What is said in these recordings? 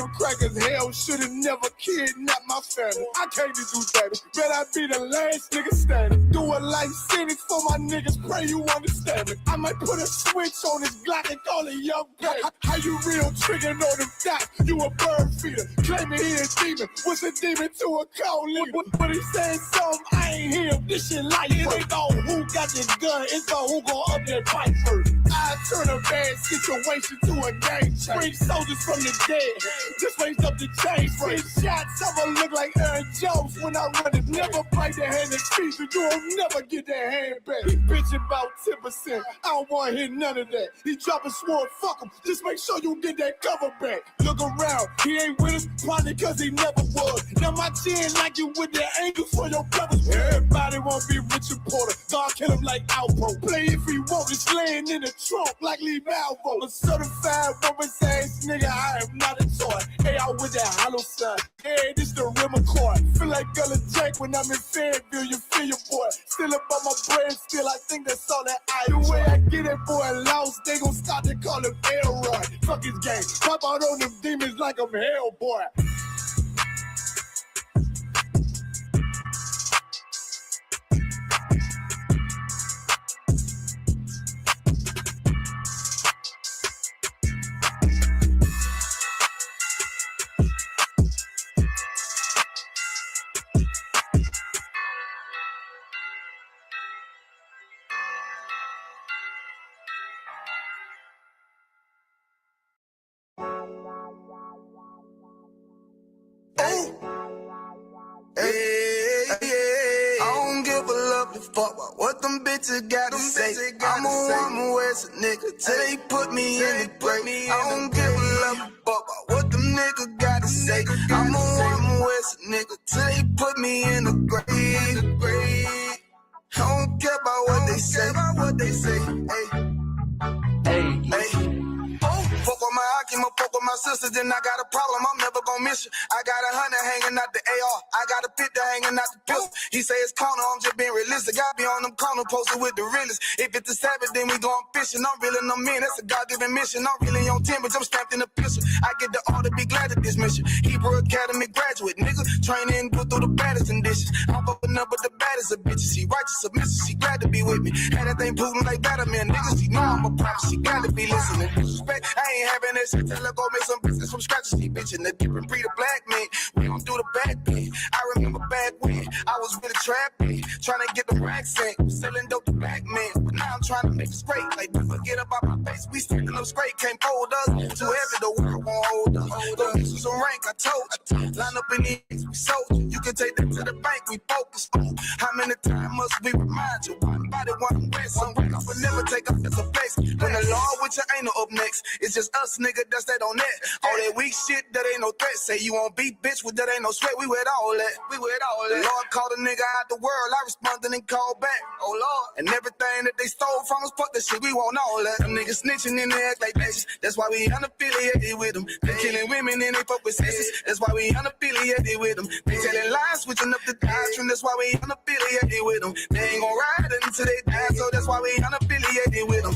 them crackers, hell should've never kidnapped my family. I can't do that. Bet I be the last nigga standing. Do a life sentence for my niggas, pray you understand it. I might put a switch on this Glock and call it young baby. How you real triggering on them dots? You a bird feeder, claiming he a demon. What's a demon to a cold leader? But he saying something, I ain't hear him. This shit like it ain't on who got this gun, it's on who gon' up that fight first. I turn a bad situation to a game change. Bring soldiers from the dead, just raised up the change. Six shots, I'ma look like Aaron Jones when I run it. Never bite the hand and feet, so you will never get that hand back. He bitch about 10%, I don't wanna hear none of that. He dropping sword, fuck him, just make sure you get that cover back. Look around, he ain't with us, probably cause he never was. Now my chin like you with the angles for your brothers. Everybody wanna be Richard Porter, God kill him like Alpo. Play if he want, it's laying in the trunk like Lee Malvo. A certified woman's ass nigga, I am not a toy. Hey, I with that hollow sign. Hey, this the rim McCoy. Feel like Gullah Jake when I'm in Fayetteville, you feel your boy. Still up on my brain, still I think that's all that I do. The way I get it, boy, lost, they gon' start to call him Elroy. Fuck his game, pop out on them demons like I'm Hellboy. Fuck what them bitches gotta say. I'm a woman where's a nigga till they put me in the grave. I don't give a love fuck what them niggas gotta say. I'm a woman where's a nigga till they put me in the grave. I don't care about what they say. Hey. Fuck with my Akima, fuck with my sister, then I got a problem, I'm never gonna miss you. I got 100 hanging out the AR, I got a 50 hanging out the pistol. He say it's corner, I'm just being realistic. I be on them corner posted with the realest. If it's a Sabbath, then we going fishing. I'm reeling them in, that's a God-given mission. I'm really on 10, but I'm stamped in the pistol. I get the order, be glad of this mission. Hebrew Academy graduate, nigga. Training, go through the baddest conditions. I'm fucking up with the baddest of bitches. She righteous, submissive, she glad to be with me. Had that thing Putin like that, man. Niggas, she know I'm a prophet, she glad to be listening. Disrespect, I ain't having that shit. Tell her go make some business from scratch. She bitchin' the different breed of black men. We don't do the bad thing. I remember back when I was with a trap man, trying to get the racks in, selling dope to black men. But now I'm trying to make it straight. Like, don't forget about my face. We standing up straight, can't fold us. Too heavy, the world won't hold us. Don't use some rank, I told you. Line up in the X, we sold you. You can take that to the bank, we focus on. How many times must we remind you? One body, one way, some break off, but never take off as a face. When the law with you ain't no up next, it's just us, nigga, that's that on that. All that weak shit, that ain't no threat. Say you won't beat, bitch, with that ain't no sweat. We with all that. We with all that. The Lord called a nigga out the world, I responded and called back. Oh Lord. And everything that they stole from us, fuck that shit, we want all that. Them niggas snitching and they act like bitches. That's why we unaffiliated with them. They killing women and they fuck with sisters. That's why we unaffiliated with them. They telling lies, switching up the doctrine. That's why we unaffiliated with them. They ain't gon' ride until they die, so that's why we unaffiliated with them.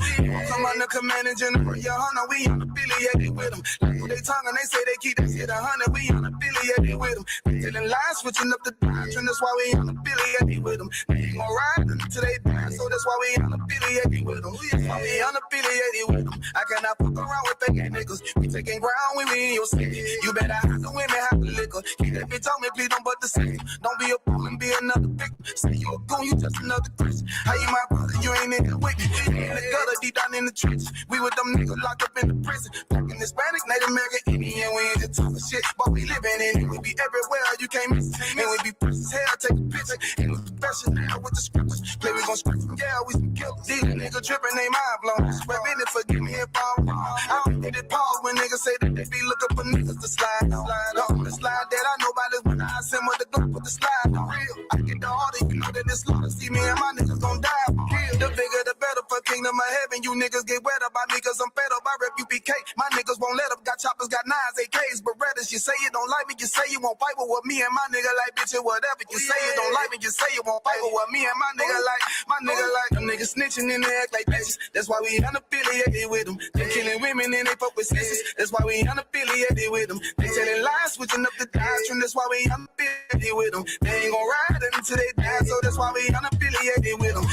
Come on the command and general, your honor, we unaffiliated with them. Like they tongue and they say they keep that shit 100, we unaffiliated with them. They telling lies, switching up the doctrine. That's why we unaffiliated with them. They ain't gon' ride until they die, so that's why we unaffiliated with them. That's why we unaffiliated with them. I cannot fuck around with fake niggas. We taking ground when we in your city. You better have the women, have the liquor. Keep that bitch on me, please don't but the same. Don't be a fool and be another victim. Say you a goon, you just another Christian. How you my brother, you ain't in the wicked. We in the gutter, deep down in the trenches. We with them niggas locked up in the prison. Fucking Hispanic, Native American, Indian, we ain't just talking shit. But we living in it, we be everywhere, you can't miss it. And we be precious as hell, take a picture. And we professional with the scriptures. Play, we gon' script from, yeah, we some killers. These niggas tripping, they mind blown. Swear really forgive me if I'm wrong. I don't get it pause when niggas say that they be looking for niggas to slide on. The slide that I know about is when I send with the Glock with the slide on. Real, I get the order, you know that it's slaughter. See me and my niggas gon' die. Kill. The bigger the better for kill. kingdom of heaven. You niggas get wet up by me cause I'm fed up. I rep UPK. My niggas won't let up. Got choppers, got nines, AKs, Berettas. You say you don't like me, you say you won't fight with what me and my nigga like, bitch, it whatever. You say you don't like me, you say you won't fight with what me and my nigga like. My nigga like, them niggas snitching and they act like bitches. That's why we unaffiliated with them. They killing women and they fuck with sisters. That's why we unaffiliated with them. They telling lies, switching up the doctrine. That's why we unaffiliated with them. They ain't gon' ride until they die, so that's why we unaffiliated with them.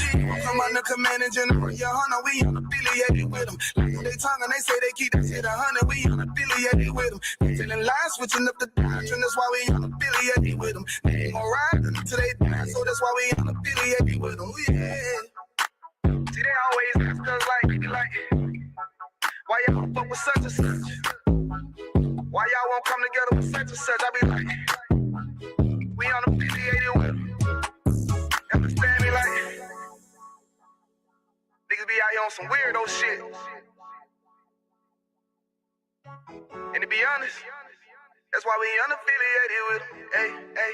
Come on the commanding general, your hunter, we unaffiliated with them. Like they tongue and they say they keep that shit 100, we unaffiliated with them. They telling lies, switching up the doctrine. That's why we unaffiliated with them. They ain't gon' ride until they die, so that's why we unaffiliated with them. Yeah. See, they always ask us like, why y'all fuck with such and such? Why y'all won't come together with such and such? I be like, we unaffiliated with them. Understand me? Like, niggas be out here on some weirdo shit. And to be honest, that's why we unaffiliated with them. Hey, hey,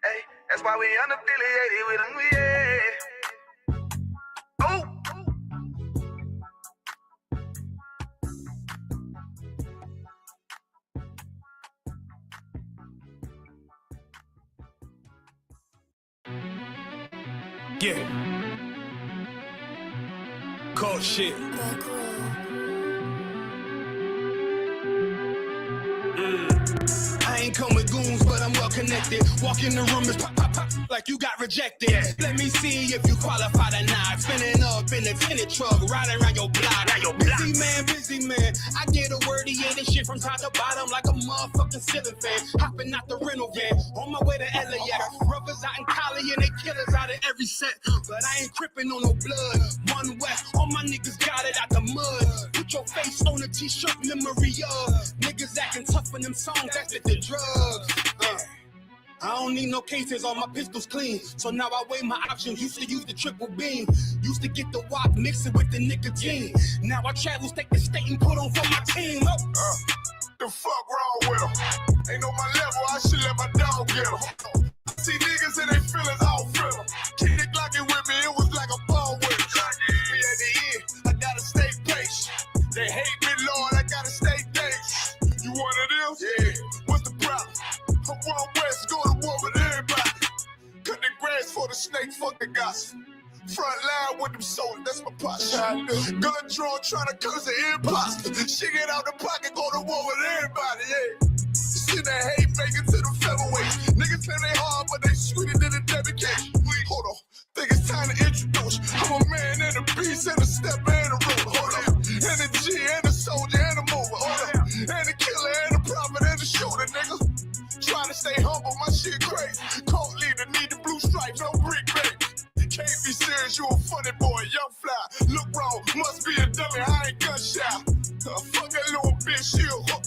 hey, that's why we unaffiliated with them. Yeah. Oh. Yeah. Cold shit. I ain't come with goons, but I'm well connected. Walk in the room, it's pop, pop, pop, like you got rejected. Yeah. Let me see if you qualify or not. Spinning up in a tinted truck, riding around your block. Busy man. I get a word, yeah, this shit from top to bottom like a motherfucking ceiling fan. Hopping out the rental van, on my way to LAX. Brothers out in Cali and they killers out of every set. But I ain't tripping on no blood. One West, all my niggas got it out the mud. Put your face on a t-shirt, memory of niggas acting tough in them songs, that's the drugs. I don't need no cases, all my pistols clean. So now I weigh my options. Used to use the triple beam. Used to get the wop, mix it with the nicotine. Now I travel state to state and put on for my team. The fuck wrong with them? Ain't on my level, I should let my dog get them. I see niggas and they feelings, I don't feel them. Keep it glocking with me, it was like a ball with me. At the end, I gotta stay patient. They hate me, Lord, I gotta stay dangerous. You one of them? Yeah. What's the problem? I'm one West, go to war with everybody. Cut the grass for the snake, fuck the gossip. Front line with them soldiers, that's my posture. Gun drawn, trying to curse an imposter. Shit get out the pocket, go to war with everybody, yeah. Shit that hate making to the featherweights. Niggas claim they hard, but they sweeter than a dedication. Hold on, think it's time to introduce. I'm a man and a beast and a step and a rover. Hold on, and a G and a soldier and a mover. Hold on, and a killer and a prophet and a shooter, nigga. Trying to stay humble, my shit crazy. Cult leader, need the blue stripes, no brick, baby. Can't be serious, you a funny boy, young fly. Look wrong, must be a dummy, I ain't gun shy. Fuck that little bitch, she a hook.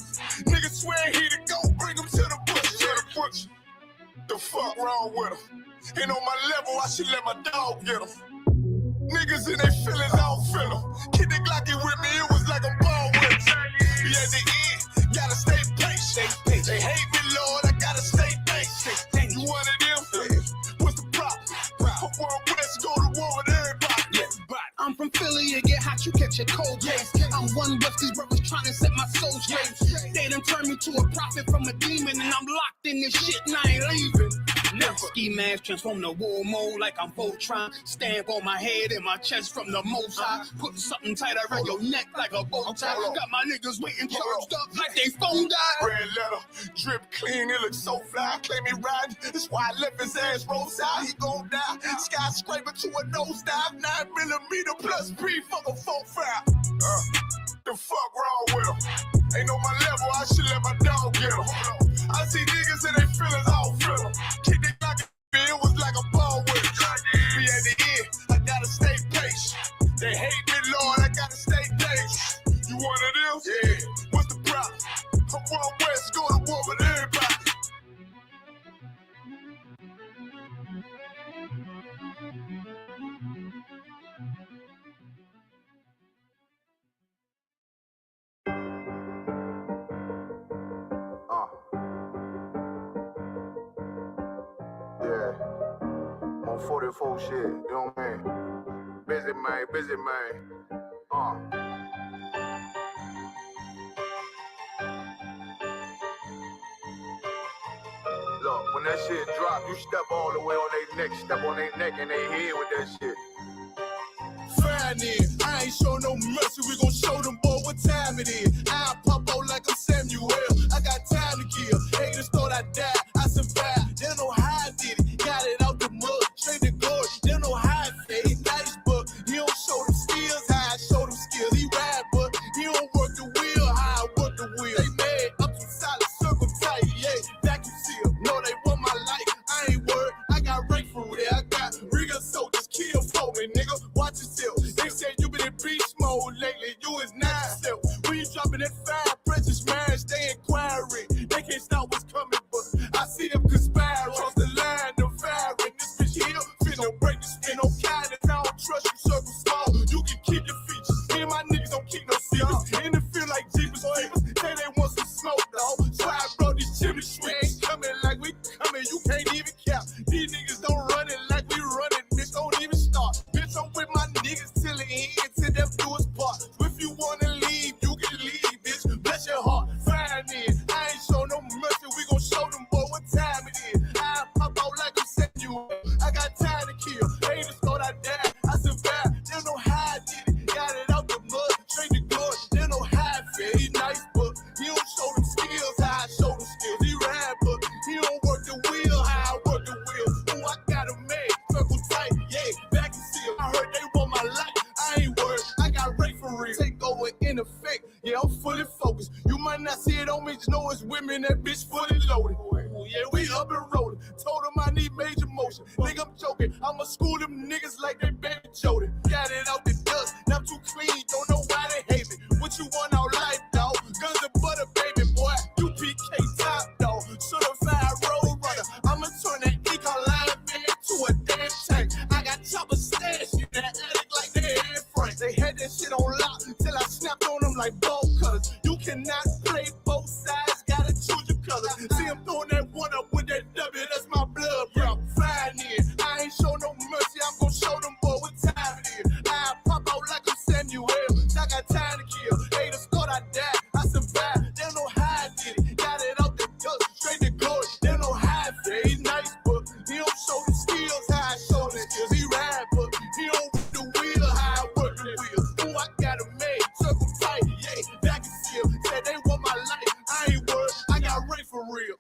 Nigga swear he the go, bring him to the bush. To the bush. The fuck wrong with him? Ain't on my level, I should let my dog get him. Niggas in their feelings, I don't feel them. Keep the Glocky with me, it was like a ball with him. Be at the end, gotta stay patient. They hate me, Lord, I gotta stay patient. You one of them? What's the problem? I'm one West, go to war with everybody. I'm from Philly, you get hot, you catch a cold case. I'm one West, these brothers trying to set my soul straight. They done turned me to a prophet from a demon, and I'm locked in this shit and I ain't leaving. Never. Ski mask transform to war mode like I'm Voltron. Stamp on my head and my chest from the most high. Put something tight around your neck like a bow tie. Got my niggas waiting charged up like they phone died. Red letter, drip clean, it looks so fly. Claim he riding, that's why I left his ass roadside. He gon' die, skyscraper to a nosedive. 9mm plus B, fuck a 4-5. The fuck wrong with him? Ain't on my level, I should let my dog get him. I see niggas and they feelings, I don't feel them. Keep it like it was like a ball with him. Be at the end, I gotta stay patient. They hate me, Lord, I gotta stay dangerous. You one of them? Yeah. What's the problem? I'm one West, go to war with everybody. Yeah, on 44 shit, you know what I mean? Busy, man, busy, man. Look, when that shit drop, you step all the way on their neck, step on their neck and their head with that shit. Fine then, I ain't show no mercy, we gon' show them boy what time it is. I pop out like I'm Samuel, I got time to kill. Haters thought I died, I survived. They don't know how I did it, got it out the mud, straight to glory. They don't know how I fed, he nice, but he don't show them skills, how I show them skills. He ride, but he don't work the wheel, how I work the wheel. They mad, up too solid, circle tight, yeah, vacuum seal. No, they want my life, I ain't worried, I got right for real. I got real soldiers, kill for me, nigga, watch yourself. They said you been in beast mode lately, you is not self. When you dropping that fire, pressure smash, they inquiring. They can't stop what's coming, but I see them conspire. Cross the line, the firing. This bitch here, finna break the spin. No kindness, I don't trust you, circle small. You can keep your features. Me and my niggas don't keep no secrets. In the field like Jeepers Creepers, say they want some smoke, dog. So I brought these chimney sweeps. Coming like we coming, you can't even count. These niggas don't run it like we running, bitch, don't even start. Bitch, I'm with my niggas till the end, till them do us part. If you wanna leave, you can leave, bitch. Bless your heart, fine then. I ain't show no mercy, we gon' show them boy what time it is. I pop out like I'm Samuel, I got time to kill. Haters thought I died, I survived. They don't know how I did it, got it out the mud, straight to glory. They don't know how I feel. He nice, but he don't show them skills, how I show them skills. He ride, but he don't work the wheel, how I work the wheel. Ooh, I got a man, circle tight, yeah, back and seal. I heard they want my life, I ain't worried, I got right for real. Take over in effect, yeah, I'm fully focused. You might not see it on me, just know it's women, that bitch fully loaded. Ooh, yeah, we up and rolling. Told them I need major motion. Think I'm joking, I'ma school them niggas like they baby Jody. Got it out the dust, now I'm too clean, don't know why they hate me. What you want out life, dog? Guns and butter, baby boy. You PK top, dog. Certified road runner. I'ma turn that econ line into a damn tank. I got chopper stash in that attic like they had Frank. They had that shit on lock till I snapped on them like ball cutters. You cannot play both sides, gotta choose your colors. See him throwing that one up with that W, that's my blood, bro. Fine then, I ain't show no mercy, I'm gon' show them boy what time it is. I pop out like I'm Samuel, I got time to kill. Haters thought I died, I survived. They don't know how I did it, got it out the dust, straight to glory. They don't know how I feel. He nice, but he don't show the skills, how I show the skills. He ride, but he don't work the wheel, how I work the wheel. Ooh, I got a made, circle tight, yeah, back and seal. Said they want my life, I ain't worried, I got right for real.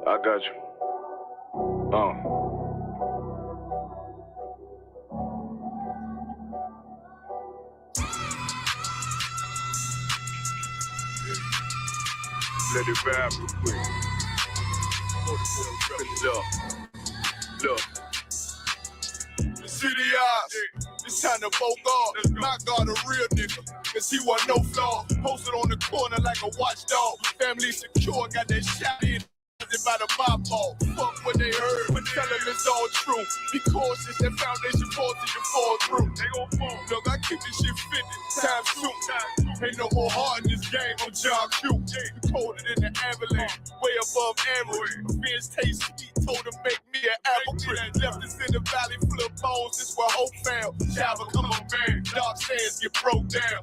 I got you. Let it vibe real quick. Look. The city eyes, it's time to vote God. My God, a real nigga, cause he wasn't no flaw. Posted on the corner like a watchdog. Family secure, got that shot in. By the mob ball, fuck what they heard, but tell them it's all true. Be cautious, that foundation falls till you fall through. They gon' fall. Look, I keep this shit 50 times soon. Ain't no more heart in this game, I'm John Q. Colder than the avalanche, way above average. Fierce taste sweet, told him make me an apple crisp. Left us in the valley full of bones, this where hope found. Java come on, man, dark sands get broke down.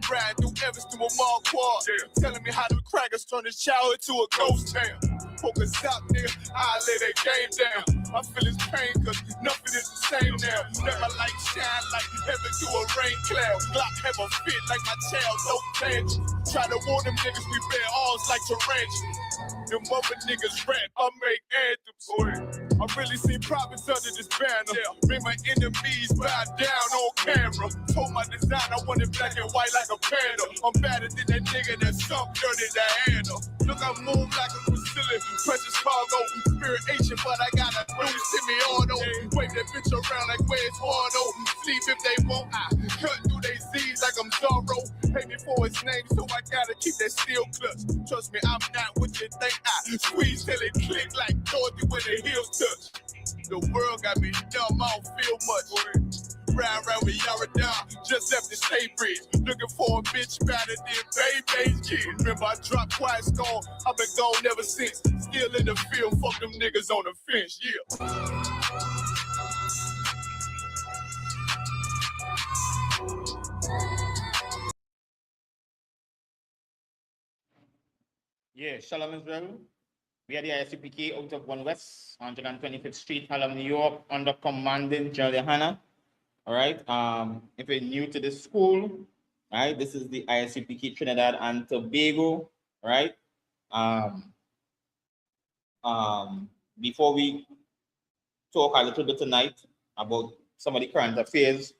Riding through Evans to a mall quad, telling me how the crackers turn his childhood to a ghost town. Focus out, nigga, I lay that game down. I feel his pain, cause nothing is the same now. Let my light shine like heaven through a rain cloud. Glock have a fit like my child, no tangent. Try to warn them niggas, we bear arms like tarantulas. Them other niggas rap, I make anthems. I really see profits under this banner. Make my enemies bow down on camera. Told my design I wanted black and white like a panda. I'm better than that nigga that sunk dirty Diana. Look, I move like a Brazilian, precious cargo, spirit Asian, but I got a new semi-auto. Wave that bitch around like where's Wardo. Sleep if they won't, I cut through they Z's like I'm Zorro. Pay me for his name, so I gotta keep that steel clutch. Trust me, I'm not what you think. I squeeze till it click like Dorothy when the heels touch. The world got me dumb, I don't feel much. Ride around with Yara down, Just left the State Bridge, looking for a bitch better than Baby's kid. Remember, I dropped Quiet Storm. I've been gone ever since. Still in the field, fuck them niggas on the fence, yeah. Yeah, Shalom Israel. We are the ISUPK out of 1 West, 125th Street, Harlem, New York, under commanding General Hanna. All right. If you're new to this school, right, this is the ISUPK Trinidad and Tobago, right? Before we talk a little bit tonight about some of the current affairs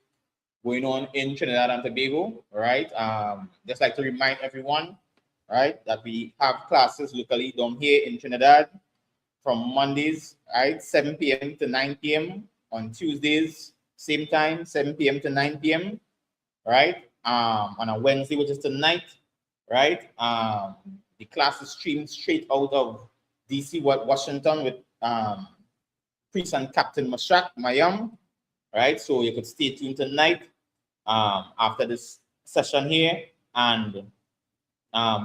going on in Trinidad and Tobago, right? Just like to remind everyone, right, that we have classes locally down here in Trinidad from Mondays, right, 7 p.m. to 9 p.m. on Tuesdays, same time, 7 p.m. to 9 p.m., right? On a Wednesday, which is tonight, right? The class is streamed straight out of DC, Washington, with Priest and Captain Mashak Mayam, right? So you could stay tuned tonight after this session here, and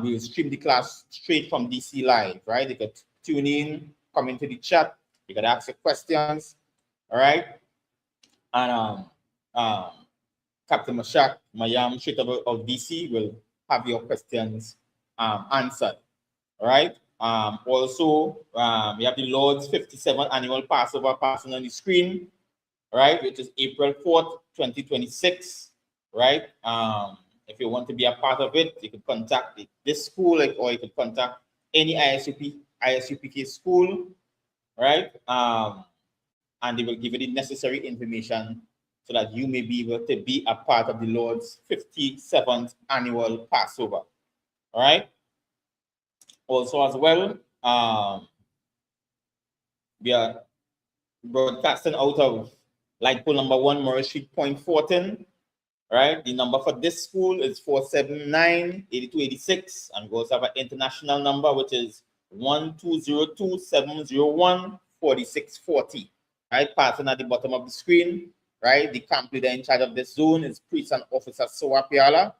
we will stream the class straight from DC live, right? You could tune in, come into the chat, you could ask your questions, all right? And Captain Mashak Mayam, straight out of DC, will have your questions answered, all right? Also, we have the Lord's 57th annual Passover passing on the screen, right, which is April 4th, 2026, right? If you want to be a part of it, you could contact this school, or you could contact any ISUPK school, right? And they will give you the necessary information so that you may be able to be a part of the Lord's 57th annual Passover, all right? Also, as well, we are broadcasting out of Light Pole number 1, Morris Street, Point Fortin, right? The number for this school is 479-8286, and we also have an international number, which is 1202-701-4640, right? Passing at the bottom of the screen, right? The camp leader in charge of this zone is Priest and Officer Sowapiala.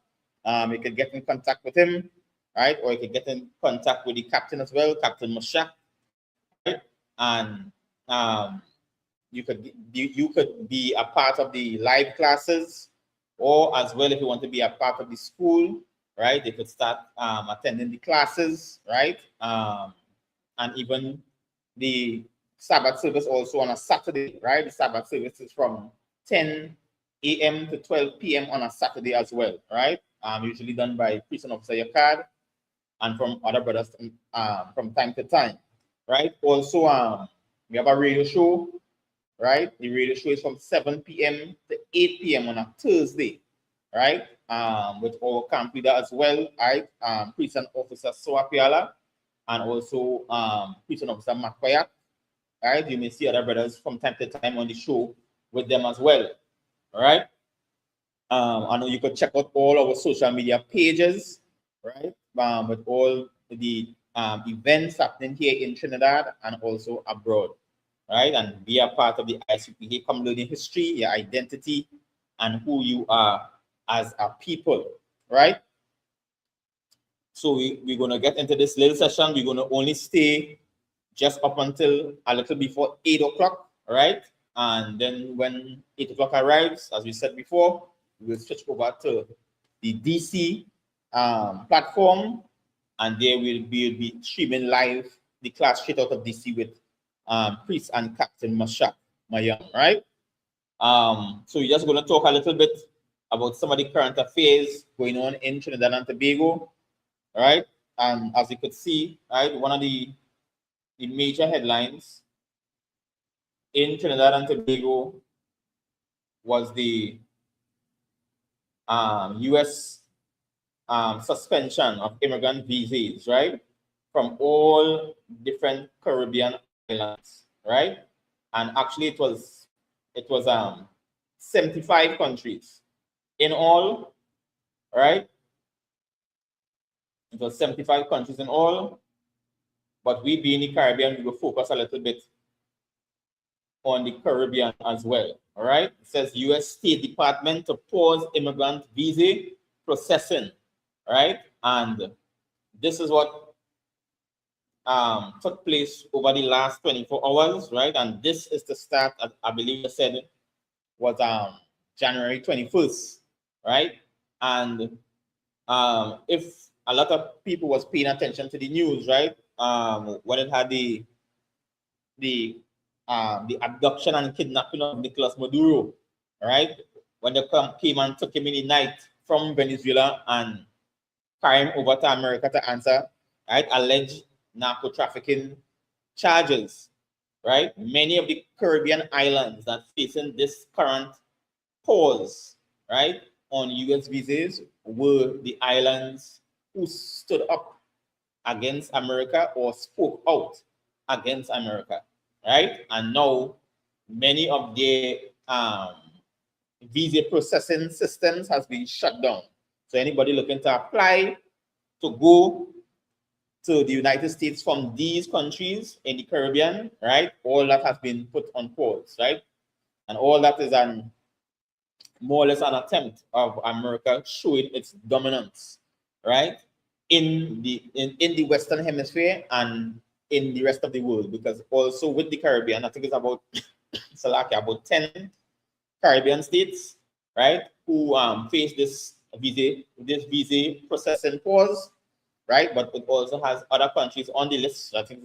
You can get in contact with him, right? Or you can get in contact with the captain as well, Captain Mashak, right? And you could be a part of the live classes, or as well, if you want to be a part of the school, right? You could start attending the classes, right? And even the Sabbath service also on a Saturday, right? The Sabbath service is from 10 a.m. to 12 p.m. on a Saturday as well, right? Usually done by Priest and Officer Yakad and from other brothers from time to time, right? Also, we have a radio show, right? The radio show is from 7 p.m. to 8 p.m. on a Thursday, right? With our camp leader as well, right? Priest and Officer Soapiala, and also Priest and Officer Makoyak, right? You may see other brothers from time to time on the show with them as well, all right? I know you could check out all our social media pages, right? With all the events happening here in Trinidad and also abroad, right? And be a part of the ISUPK, come learning history, your identity, and who you are as a people, right? So we're going to get into this little session. We're going to only stay just up until a little before 8 o'clock, right? And then when 8 o'clock arrives, as we said before, we'll switch over to the DC platform, and there we'll be streaming live the class straight out of DC with Priest and Captain Mashak Mayam, right? So we're just going to talk a little bit about some of the current affairs going on in Trinidad and Tobago, right? And as you could see, right, one of the major headlines in Trinidad and Tobago was the U.S. Suspension of immigrant visas, right, from all different Caribbean islands, right? And actually, it was 75 countries in all, right? It was 75 countries in all, but we being in the Caribbean, we will focus a little bit on the Caribbean as well. All right. It says U.S. State Department to pause immigrant visa processing. All right. And this is what took place over the last 24 hours. Right. And this is the start, I believe I said it was January 21st. Right. And if a lot of people was paying attention to the news, right, when it had the abduction and kidnapping of Nicolas Maduro, right, when they came and took him in the night from Venezuela and carried him over to America to answer, right, alleged narco trafficking charges, right. Many of the Caribbean islands that facing this current pause, right, on U.S. visas were the islands who stood up against America or spoke out against America, right? And now many of their visa processing systems has been shut down. So anybody looking to apply to go to the United States from these countries in the Caribbean, right? All that has been put on pause, right? And all that is more or less an attempt of America showing its dominance, right, in the Western Hemisphere and in the rest of the world. Because also with the Caribbean, I think it's about about 10 Caribbean states, right, who face this visa processing pause, right. But it also has other countries on the list. I think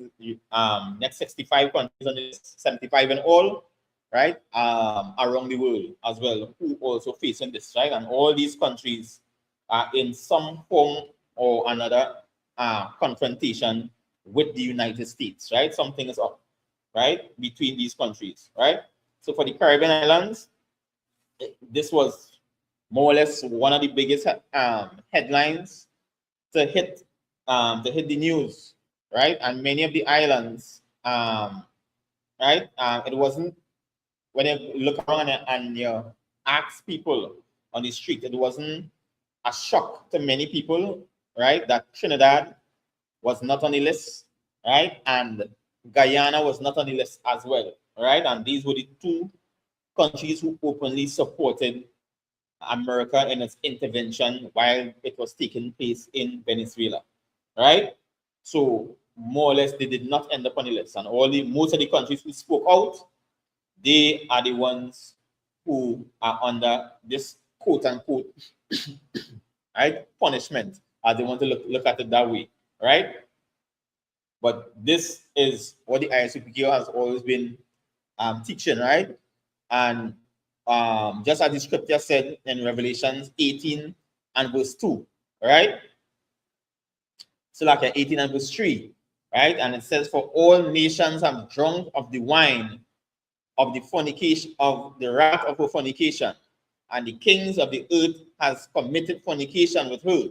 next 65 countries on the list, 75 in all, right, around the world as well, who also facing this, right? And all these countries are in some form or another confrontation with the United States, right? Something is up, right, between these countries, right? So for the Caribbean islands, this was more or less one of the biggest headlines to hit the news, right? And many of the islands, right, it wasn't, when you look around and you ask people on the street, it wasn't a shock to many people, right, that Trinidad was not on the list, right, and Guyana was not on the list as well, right, and these were the two countries who openly supported America in its intervention while it was taking place in Venezuela, right? So more or less, they did not end up on the list, and most of the countries who spoke out, they are the ones who are under this quote unquote right punishment. They want to look at it that way, right? But this is what the ISUPK has always been teaching, right? And just as the scripture said in Revelations 18 and verse 2, right? So like 18 and verse 3, right? And it says, for all nations have drunk of the wine of the fornication, of the wrath of her fornication, and the kings of the earth has committed fornication with her,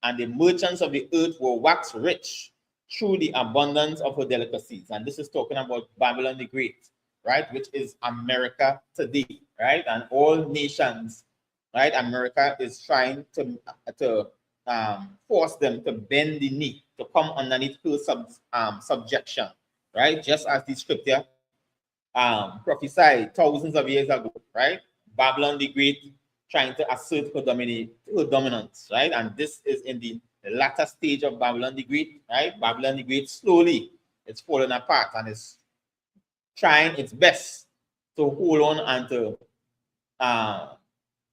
and the merchants of the earth were waxed rich through the abundance of her delicacies. And this is talking about Babylon the Great, right, which is America today, right, and all nations, right. America is trying to force them to bend the knee, to come underneath her subjection, right, just as the scripture prophesied thousands of years ago, right? Babylon the Great trying to assert her dominance, right? And this is in the latter stage of Babylon the Great, right? Babylon the Great slowly it's falling apart and is trying its best to hold on and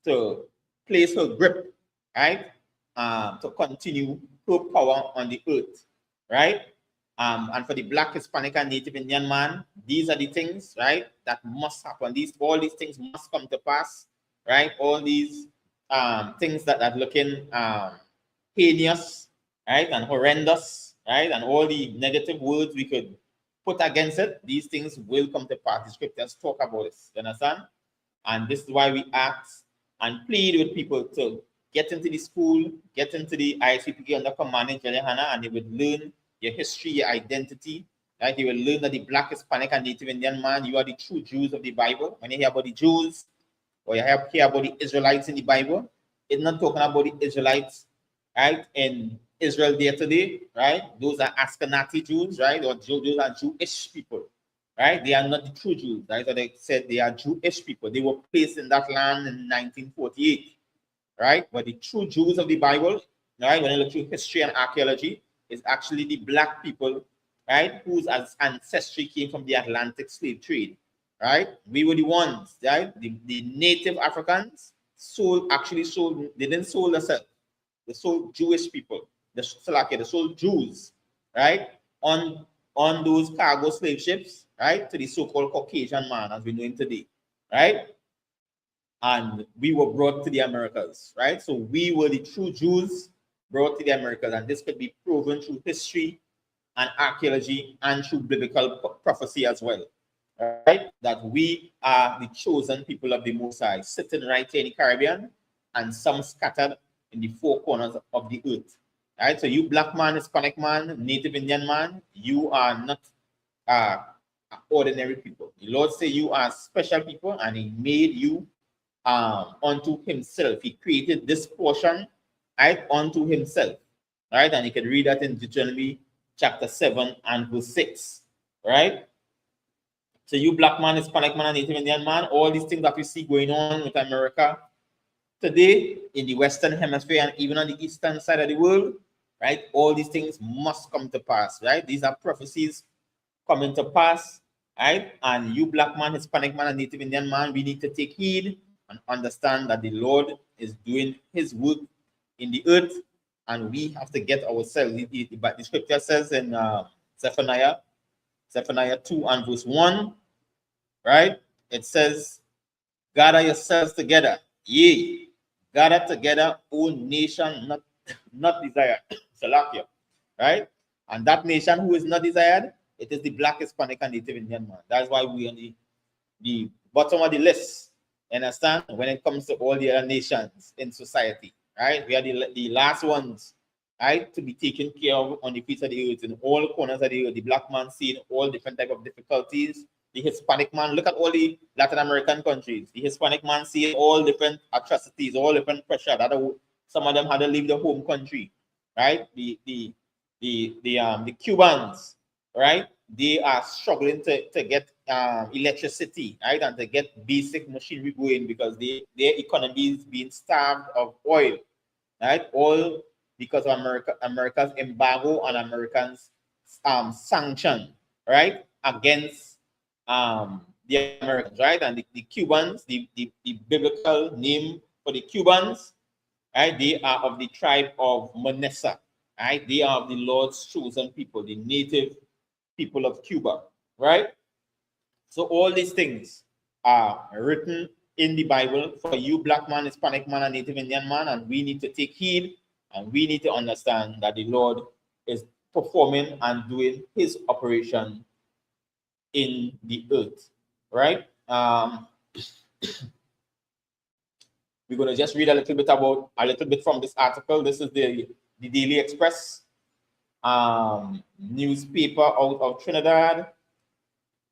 to place her grip, right? To continue her power on the earth, right? And for the Black, Hispanic, and Native Indian man, these are the things, right, that must happen. All these things must come to pass, right? All these things that are looking heinous, right, and horrendous, right, and all the negative words we could put against it, these things will come to pass. The scriptures talk about this, you understand? And this is why we ask and plead with people to get into the school, get into the ICPK under commanding General Hannah, and they would learn your history, your identity, right? You will learn that the Black, Hispanic, and Native Indian man, you are the true Jews of the Bible. When you hear about the Jews, or you hear about the Israelites in the Bible, it's not talking about the Israelites, right, in Israel there today, right? Those are Ashkenazi Jews, right? Or those are Jewish people, right? They are not the true Jews, right? So they said they are Jewish people. They were placed in that land in 1948, right? But the true Jews of the Bible, right, when you look through history and archaeology, is actually the black people, right, whose ancestry came from the Atlantic slave trade, right? We were the ones, right? The native Africans actually sold, they didn't sold themselves. They sold Jewish people, the Salakia, they sold Jews, right? On those cargo slave ships, right, to the so-called Caucasian man as we know him today, right? And we were brought to the Americas, right? So we were the true Jews brought to the Americas, and this could be proven through history and archaeology and through biblical prophecy as well, right? That we are the chosen people of the Most High, sitting right here in the Caribbean, and some scattered in the four corners of the earth, right? So you black man, Hispanic man, Native Indian man, you are not ordinary people. The Lord say you are special people, and He made you unto Himself. He created this portion, right, unto Himself, right? And you can read that in Deuteronomy chapter 7 and verse 6, right? So you black man, Hispanic man, and Native Indian man, all these things that we see going on with America today in the Western Hemisphere and even on the eastern side of the world, right? All these things must come to pass, right? These are prophecies coming to pass, right? And you black man, Hispanic man, and Native Indian man, we need to take heed and understand that the Lord is doing His work in the earth, and we have to get ourselves. But the scripture says in Zephaniah 2 and verse 1, right? It says, gather yourselves together, yea, gather together, O nation not desired. Salakia, right? And that nation who is not desired, it is the black, Hispanic, and Native Indian man. That's why we are on the bottom of the list. Understand? When it comes to all the other nations in society, right? We are the last ones, right, to be taken care of on the face of the earth, in all corners of the earth. The black man seeing all different type of difficulties. The Hispanic man, look at all the Latin American countries. The Hispanic man seeing all different atrocities, all different pressure. Some of them had to leave the home country, right? The Cubans, right? They are struggling to get electricity, right, and to get basic machinery going because their economy is being starved of oil, right? All because of America's embargo and Americans' sanction, right, against the Americans, right? And the Cubans, the biblical name for the Cubans, right? They are of the tribe of Manasseh, right? They are of the Lord's chosen people, the native people of Cuba, right? So all these things are written in the Bible for you, black man, Hispanic man, and Native Indian man, and we need to take heed, and we need to understand that the Lord is performing and doing His operation in the earth, right? We're going to just read a little bit from this article. This is the Daily Express newspaper out of Trinidad,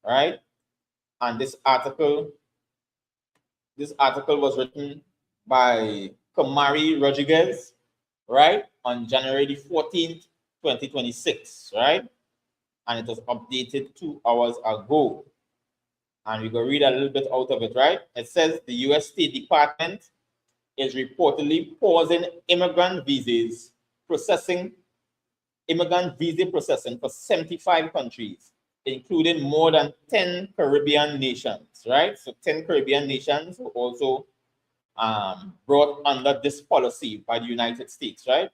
right? And this article was written by Kamari Rodriguez, right, on January the 14th, 2026, right? And it was updated 2 hours ago. And we're going to read a little bit out of it, right? It says the U.S. State Department is reportedly pausing immigrant visa processing for 75 countries, including more than 10 Caribbean nations, right? So 10 Caribbean nations were also brought under this policy by the United States, right?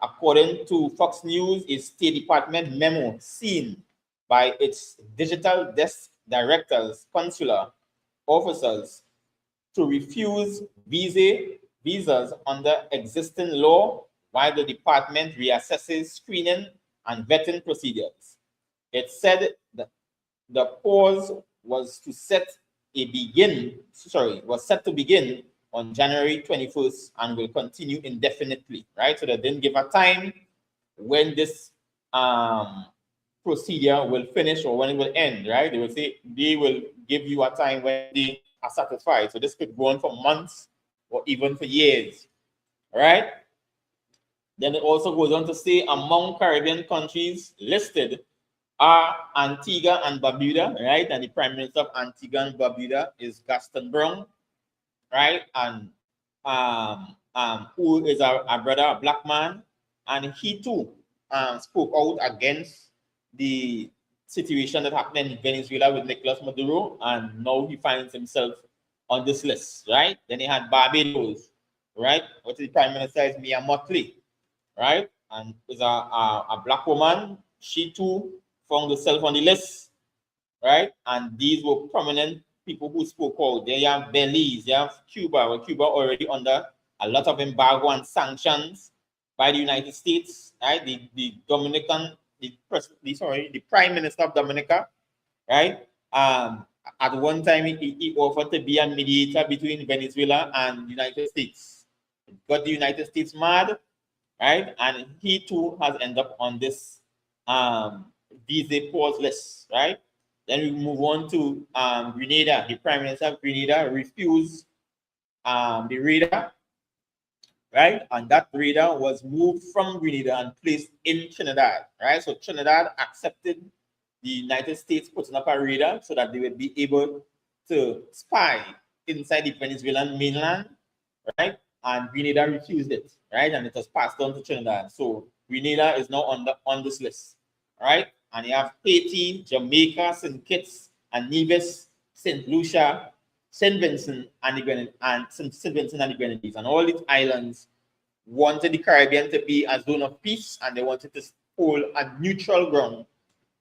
According to Fox News, a State Department memo seen by its digital desk directors, consular officers, to refuse visas under existing law while the department reassesses screening and vetting procedures. It said that the pause was set to begin on January 21st and will continue indefinitely, right? So they didn't give a time when this procedure will finish or when it will end, right? They will say they will give you a time when they are satisfied. So this could go on for months or even for years, right? Then it also goes on to say among Caribbean countries listed are Antigua and Barbuda, right? And the Prime Minister of Antigua and Barbuda is Gaston Brown, right? And who is a brother, a black man, and he too spoke out against the situation that happened in Venezuela with Nicolas Maduro, and now he finds himself on this list, right? Then he had Barbados, right? What the Prime Minister is Mia Mottley, right? And is a black woman. She too found herself on the list, right? And these were prominent people who spoke out. They have Belize, they have Cuba, where Cuba already under a lot of embargo and sanctions by the United States, right? The Prime Minister of Dominica, right? At one time, he offered to be a mediator between Venezuela and the United States. It got the United States mad, right? And he too has ended up on this visa pause list, right? Then we move on to Grenada. The Prime Minister of Grenada refused the radar, right? And that radar was moved from Grenada and placed in Trinidad, right? So Trinidad accepted the United States putting up a radar so that they would be able to spy inside the Venezuelan mainland, right? And Grenada refused it, right? And it was passed on to Trinidad. So Grenada is now on this list, right? And you have Haiti, Jamaica, St. Kitts and Nevis, St. Lucia, St. Vincent and the Grenadines, and all these islands wanted the Caribbean to be a zone of peace, and they wanted to hold a neutral ground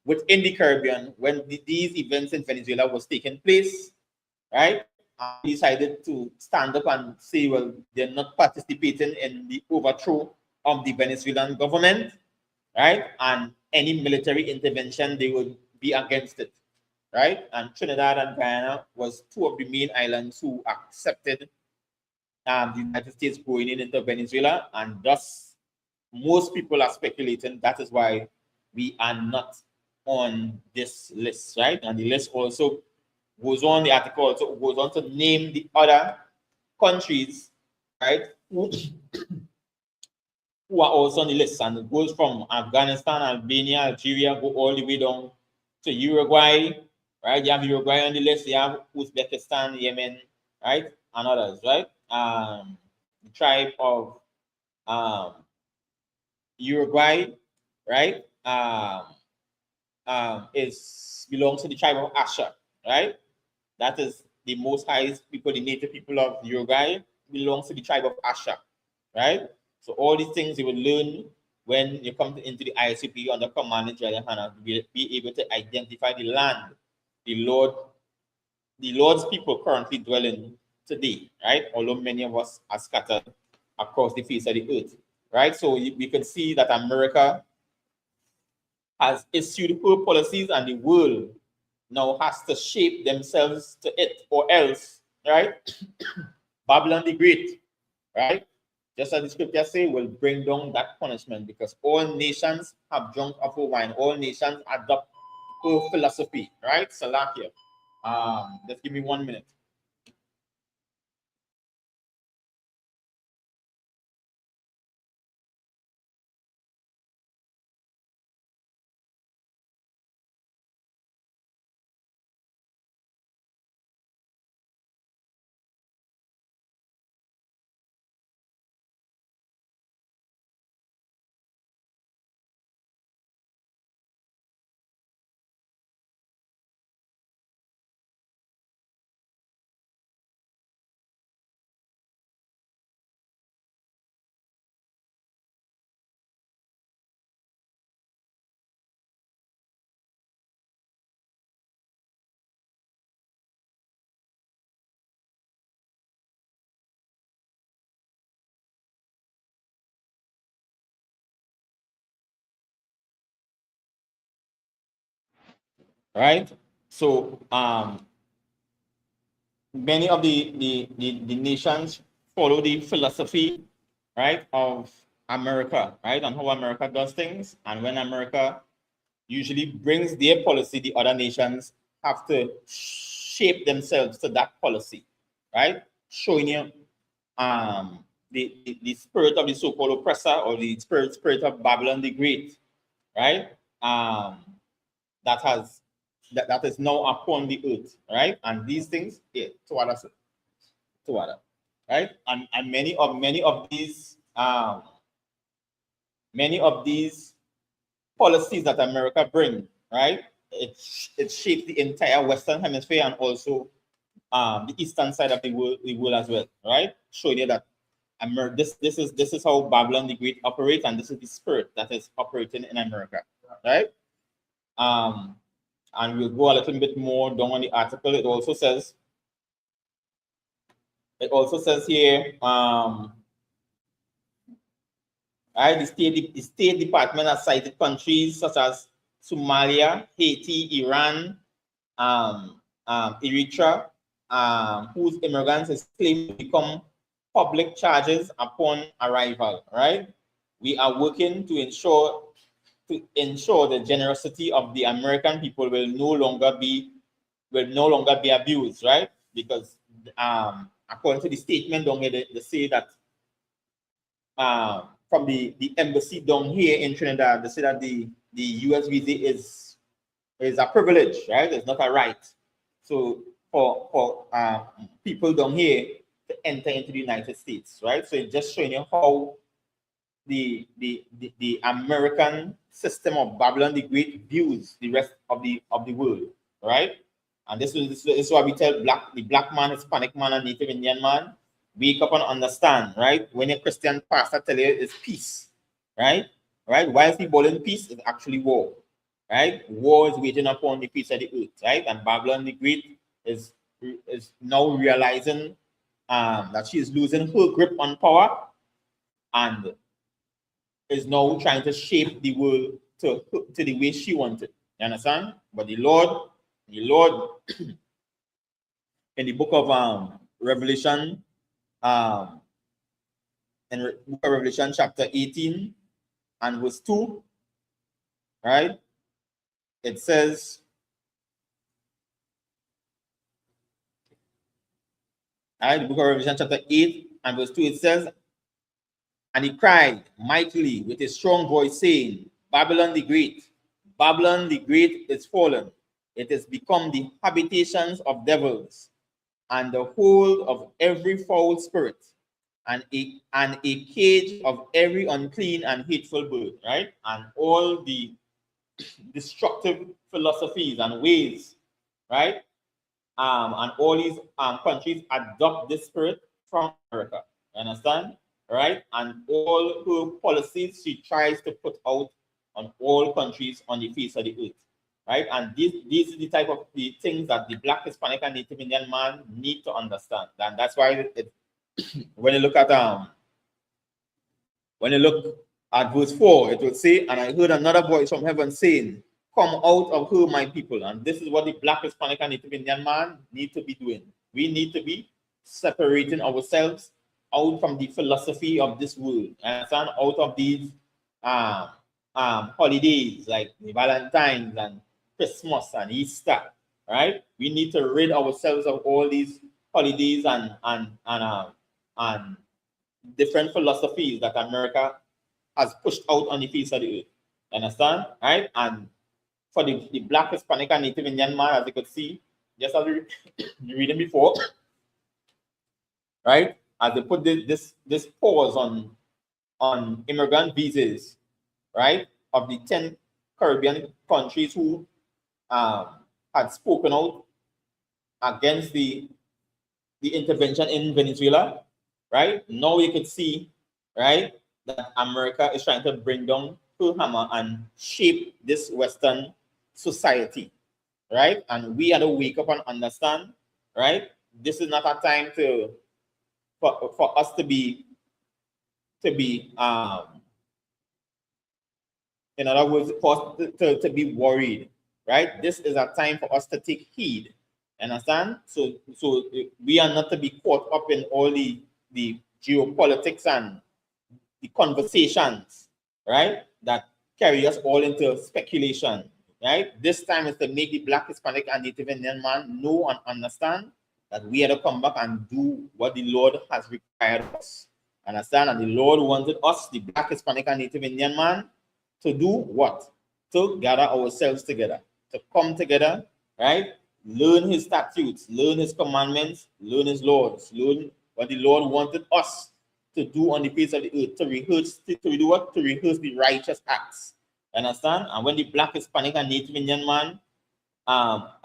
within the Caribbean when these events in Venezuela was taking place, right? And decided to stand up and say, well, they're not participating in the overthrow of the Venezuelan government, right? And any military intervention, they would be against it, right? And Trinidad and Guyana was two of the main islands who accepted the United States going into Venezuela, and thus most people are speculating that is why we are not on this list, right? And the list also goes on, the article also goes on to name the other countries, right, who are also on the list, and it goes from Afghanistan, Albania, Algeria, go all the way down to Uruguay, right? You have Uruguay on the list, you have Uzbekistan, Yemen, right, and others, right? The tribe of Uruguay, right, belongs to the tribe of Asher, right? That is the most highest people, the native people of Uruguay belongs to the tribe of Asher, right? So all these things you will learn when you come into the ICP under command of General Hannah, to be able to identify the land the Lord's people currently dwell in today, right? Although many of us are scattered across the face of the earth, right? So we can see that America has issued her policies, and the world now has to shape themselves to it, or else, right? Babylon the Great, right? Just as the scripture say, will bring down that punishment, because all nations have drunk of her wine, all nations adopt her philosophy, right? Salakia. Just give me 1 minute. Right? So many of the nations follow the philosophy, right, of America, right, on how America does things. And when America usually brings their policy, the other nations have to shape themselves to that policy, right? Showing you the spirit of the so-called oppressor, or the spirit of Babylon the Great, right? that is now upon the earth, right? And these things, yeah, to other, right? And many of these policies that America bring, right? It shapes the entire Western Hemisphere and also the eastern side of the world as well, right? Showing you that this is how Babylon the Great operates, and this is the spirit that is operating in America, right? And we'll go a little bit more down on the article. It also says here, right, the State Department has cited countries such as Somalia, Haiti, Iran, Eritrea, whose immigrants is claimed to become public charges upon arrival, right? We are working to ensure the generosity of the American people will no longer be abused, right? Because according to the statement down here, they say that from the embassy down here in Trinidad, they say that the US visa is a privilege, right? It's not a right. So for people down here to enter into the United States, right? So it's just showing you how the American system of Babylon the Great views the rest of the world, right? And this is why we tell the black man, Hispanic man, and Native Indian man, wake up and understand, right? When a Christian pastor tell you it's peace, right? Right? Why is he bawling peace? It's actually war, right? War is waging upon the face of the earth, right? And Babylon the Great is now realizing that she is losing her grip on power and is now trying to shape the world to the way she wanted. You understand? But the Lord in the book of Revelation, in book of Revelation chapter 18 and verse 2, right? It says, right, the book of Revelation chapter 8 and verse 2, it says, and he cried mightily with a strong voice, saying, Babylon the Great is fallen. It has become the habitations of devils, and the hold of every foul spirit, and a cage of every unclean and hateful bird, right? And all the destructive philosophies and ways, right? And all these countries adopt this spirit from America. You understand? Right? And all her policies she tries to put out on all countries on the face of the earth. Right? And these are the type of the things that the Black, Hispanic, and Native Indian man need to understand. And that's why when you look at verse 4, it will say, and I heard another voice from heaven saying, come out of her, my people. And this is what the Black, Hispanic, and Native Indian man need to be doing. We need to be separating ourselves out from the philosophy of this world, and out of these holidays like Valentine's and Christmas and Easter, right? We need to rid ourselves of all these holidays and different philosophies that America has pushed out on the face of the earth. Understand? Right? And for the Black, Hispanic, and Native Indian man, as you could see, just as we reading before, right? As they put this pause on immigrant visas, right? Of the 10 Caribbean countries who had spoken out against the intervention in Venezuela, right? Now you can see, right, that America is trying to bring down her hammer and shape this Western society, right? And we have to wake up and understand, right? This is not a time for us to be in other words, for us to be worried, right? This is a time for us to take heed. Understand? So we are not to be caught up in all the geopolitics and the conversations, right? That carry us all into speculation, right? This time is to make the Black, Hispanic, and Native Indian man know and understand that we have to come back and do what the Lord has required of us. Understand? And the Lord wanted us, the Black, Hispanic, and Native Indian man, to do what? To gather ourselves together, to come together, right? Learn his statutes, learn his commandments, learn his laws, learn what the Lord wanted us to do on the face of the earth, to rehearse, to do what? To rehearse the righteous acts. Understand? And when the Black, Hispanic, and Native Indian man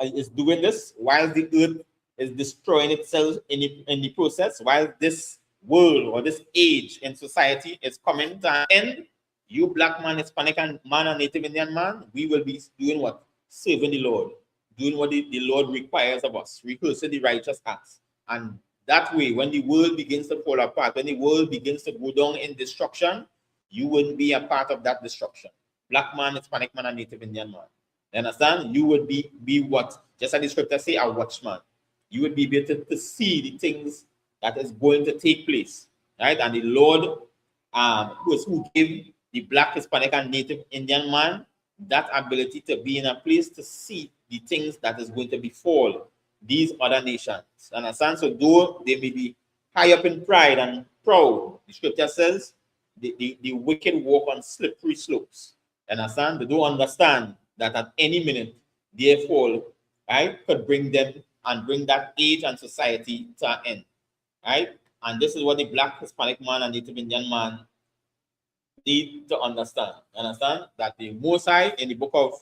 is doing this, while the earth is destroying itself in the process, while this world or this age in society is coming to an end, you Black man, Hispanic man, and Native Indian man, we will be doing what? Serving the Lord, doing what the Lord requires of us, rehearsing the righteous acts. And that way, when the world begins to fall apart, when the world begins to go down in destruction, you wouldn't be a part of that destruction. Black man, Hispanic man, and Native Indian man. You understand? You would be what? Just as the scripture say, a watchman. You would be able to see the things that is going to take place. Right? And the Lord who gave the Black, Hispanic, and Native Indian man that ability to be in a place to see the things that is going to befall these other nations. Understand? So though they may be high up in pride and proud, the scripture says the wicked walk on slippery slopes. Understand? They don't understand that at any minute their fall, right, could bring them and bring that age and society to an end. Right? And this is what the Black, Hispanic man and Native Indian man need to understand. Understand that the Most High in the book of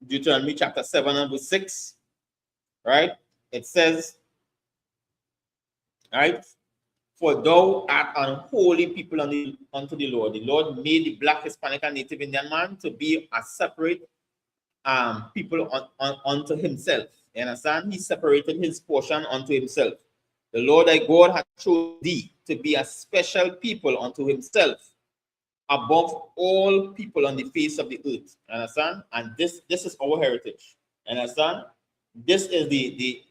Deuteronomy chapter 7 and verse 6, right? It says, right? For thou art an holy people unto the Lord. The Lord made the Black, Hispanic, and Native Indian man to be a separate people unto himself. You understand? He separated his portion unto himself. The Lord thy God hath chosen thee to be a special people unto himself, above all people on the face of the earth. Understand? And this is our heritage. Understand? This is the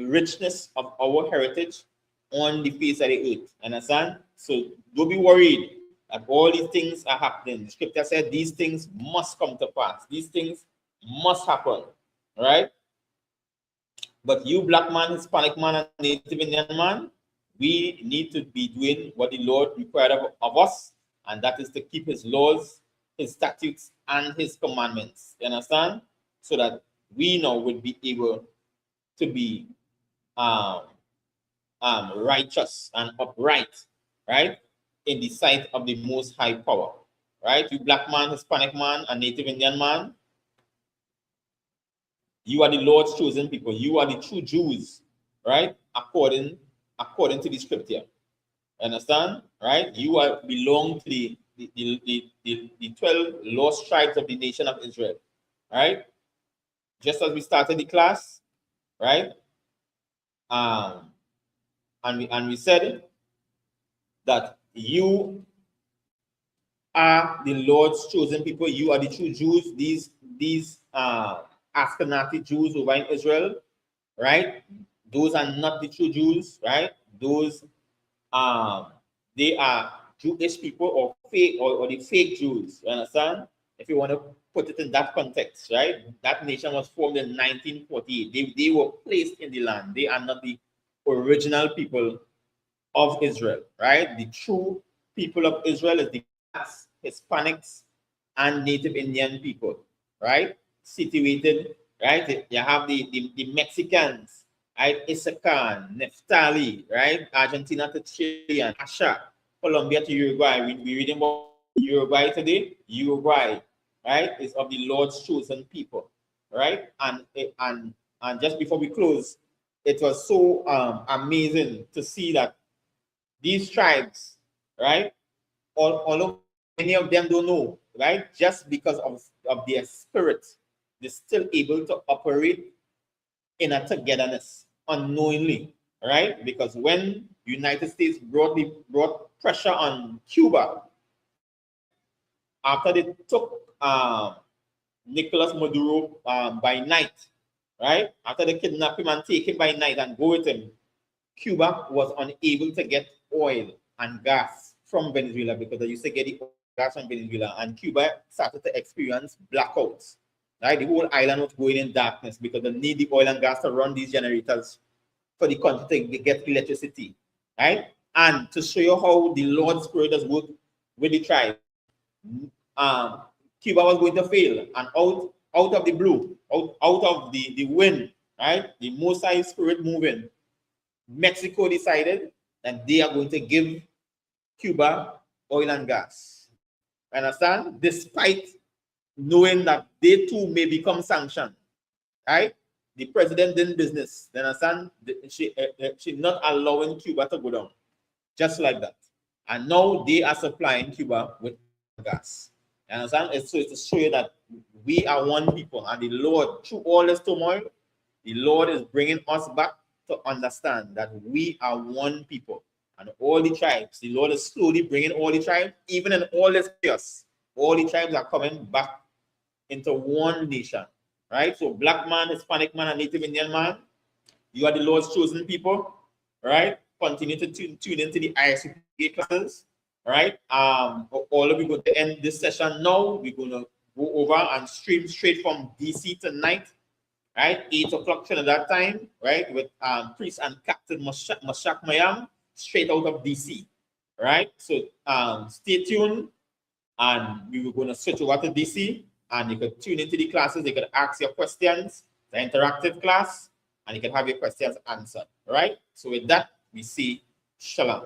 richness of our heritage on the face of the earth. Understand? So don't be worried that all these things are happening. The scripture said these things must come to pass. These things must happen. All right? But you Black man, Hispanic man, and Native Indian man, we need to be doing what the Lord required of us, and that is to keep his laws, his statutes, and his commandments. You understand? So that we now would be able to be righteous and upright, right, in the sight of the Most High Power. Right? You Black man, Hispanic man, and Native Indian man, you are the Lord's chosen people. You are the true Jews, right? According to the scripture. Understand? Right? You belong to the 12 lost tribes of the nation of Israel. Right? Just as we started the class, right? And we said that you are the Lord's chosen people. You are the true Jews. These Ashkenazi Jews over in Israel, right? Those are not the true Jews, right? Those they are Jewish people or fake or the fake Jews. You understand? If you want to put it in that context, right? That nation was formed in 1948. They were placed in the land. They are not the original people of Israel, right? The true people of Israel is the Blacks, Hispanics, and Native Indian people, right? Situated, right? You have the Mexicans, right? Issachar, Naphtali, right? Argentina to Chile, and Asha, Colombia to Uruguay. We're reading about Uruguay today. Uruguay, right, is of the Lord's chosen people, right? And just before we close, it was so amazing to see that these tribes, right? Although many of them don't know, right? Just because of their spirit, they're still able to operate in a togetherness unknowingly, right? Because when United States brought pressure on Cuba, after they took Nicolas Maduro by night, right? After they kidnap him and take him by night and go with him, Cuba was unable to get oil and gas from Venezuela because they used to get the oil and gas from Venezuela, and Cuba started to experience blackouts. Right? The whole island was going in darkness because they need the oil and gas to run these generators for the country to get electricity. Right? And to show you how the Lord's Spirit does work with the tribe, Cuba was going to fail, and out out of the blue, out of the wind, right? The Most High Spirit moving. Mexico decided that they are going to give Cuba oil and gas. Understand? Despite knowing that they too may become sanctioned, right? The president did business. You understand? She not allowing Cuba to go down, just like that. And now they are supplying Cuba with gas. You understand? So it's to show you that we are one people, and the Lord, through all this turmoil, the Lord is bringing us back to understand that we are one people. And all the tribes, the Lord is slowly bringing all the tribes, even in all this chaos, all the tribes are coming back into one nation, right? So black man, Hispanic man, and Native Indian man, you are the Lord's chosen people, right? Continue to tune into the ISUPA classes, right? All of you going to end this session now. We're going to go over and stream straight from DC tonight, right? 8 o'clock Trinidad time, right? With Priest and Captain Mashak Mayam, straight out of DC, right? So stay tuned, and we were going to switch over to DC, and you could tune into the classes. You could ask your questions, the interactive class, and you can have your questions answered, right? So with that, we say shalom.